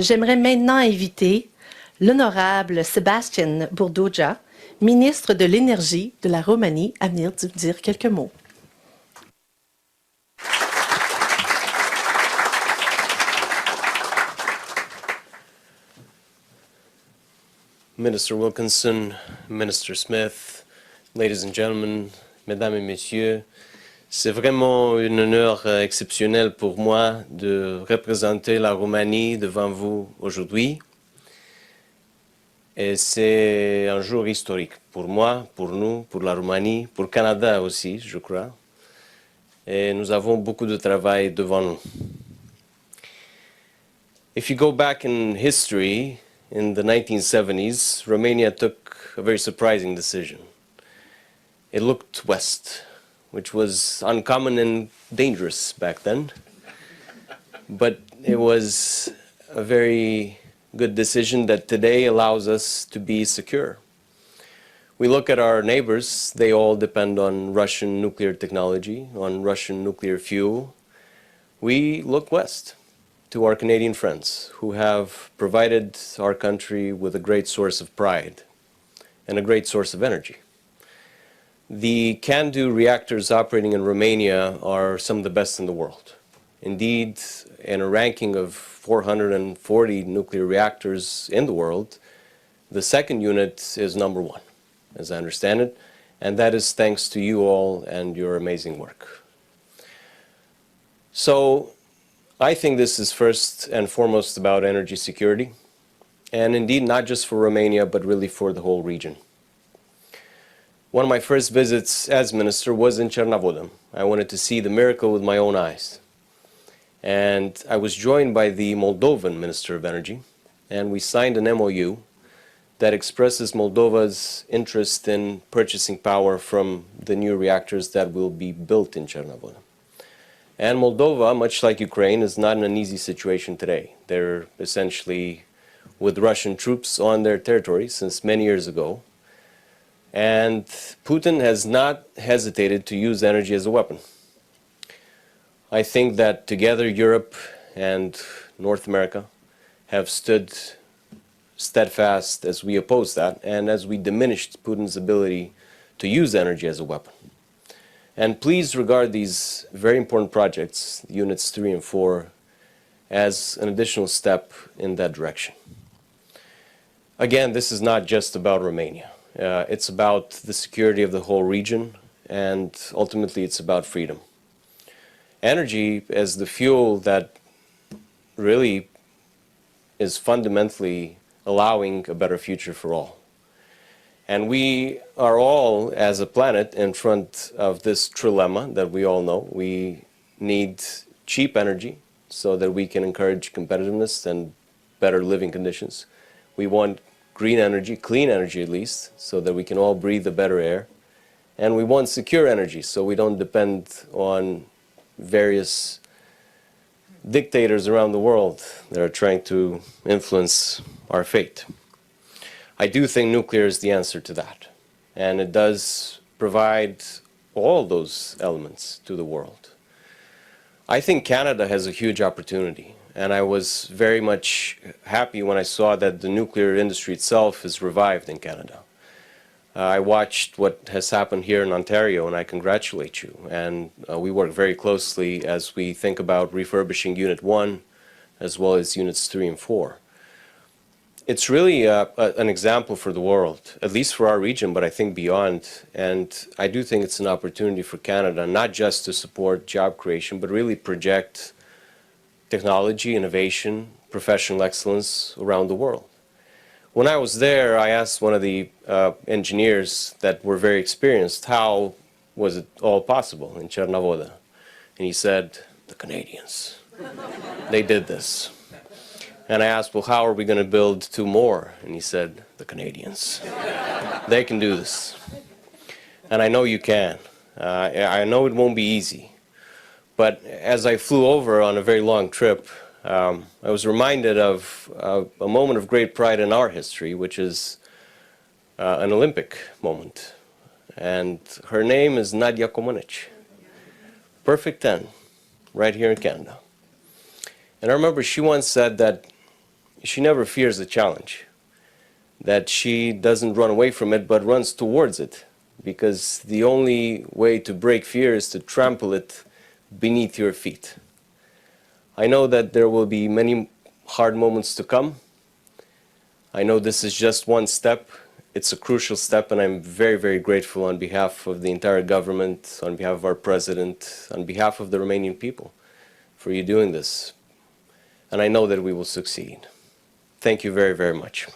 J'aimerais maintenant inviter l'honorable Sebastian Burduja, ministre de l'Énergie de la Roumanie, à venir dire quelques mots. Minister Wilkinson, Minister Smith, ladies and gentlemen, mesdames et messieurs, c'est vraiment un honneur exceptionnel pour moi de représenter la Roumanie devant vous aujourd'hui. Et c'est un jour historique pour moi, pour nous, pour la Roumanie, pour le Canada aussi, je crois. Et nous avons beaucoup de travail devant nous. If you go back in history, in the 1970s, Romania took a very surprising decision. It looked west, which was uncommon and dangerous back then. But it was a very good decision that today allows us to be secure. We look at our neighbors, they all depend on Russian nuclear technology, on Russian nuclear fuel. We look west to our Canadian friends who have provided our country with a great source of pride and a great source of energy. The CANDU reactors operating in Romania are some of the best in the world. Indeed, in a ranking of 440 nuclear reactors in the world, the second unit is number one, as I understand it, and that is thanks to you all and your amazing work. So, I think this is first and foremost about energy security, and indeed not just for Romania, but really for the whole region. One of my first visits as minister was in Cernavodă. I wanted to see the miracle with my own eyes. And I was joined by the Moldovan Minister of Energy, and we signed an MOU that expresses Moldova's interest in purchasing power from the new reactors that will be built in Cernavodă. And Moldova, much like Ukraine, is not in an easy situation today. They're essentially with Russian troops on their territory since many years ago. And Putin has not hesitated to use energy as a weapon. I think that together Europe and North America have stood steadfast as we oppose that and as we diminished Putin's ability to use energy as a weapon. And please regard these very important projects, Units 3 and 4, as an additional step in that direction. Again, this is not just about Romania. It's about the security of the whole region, and ultimately it's about freedom. Energy as the fuel that really is fundamentally allowing a better future for all. And we are all, as a planet, in front of this trilemma that we all know. We need cheap energy so that we can encourage competitiveness and better living conditions. We want green energy, clean energy at least, so that we can all breathe the better air. And we want secure energy so we don't depend on various dictators around the world that are trying to influence our fate. I do think nuclear is the answer to that, and it does provide all those elements to the world. I think Canada has a huge opportunity, and I was very much happy when I saw that the nuclear industry itself is revived in Canada. I watched what has happened here in Ontario, and I congratulate you. And we work very closely as we think about refurbishing Unit 1 as well as Units 3 and 4. It's really an example for the world, at least for our region, but I think beyond. And I do think it's an opportunity for Canada, not just to support job creation, but really project technology, innovation, professional excellence around the world. When I was there, I asked one of the engineers that were very experienced, how was it all possible in Cernavodă? And he said, the Canadians. They did this. And I asked, well, how are we going to build 2 more? And he said, the Canadians. They can do this. And I know you can. I know it won't be easy. But as I flew over on a very long trip, I was reminded of a moment of great pride in our history, which is an Olympic moment. And her name is Nadia Comaneci. Perfect 10, right here in Canada. And I remember she once said that she never fears a challenge, that she doesn't run away from it but runs towards it, because the only way to break fear is to trample it beneath your feet. I know that there will be many hard moments to come. I know this is just one step. It's a crucial step, and I'm very, very grateful on behalf of the entire government, on behalf of our president, on behalf of the Romanian people for you doing this. And I know that we will succeed. Thank you very, very much.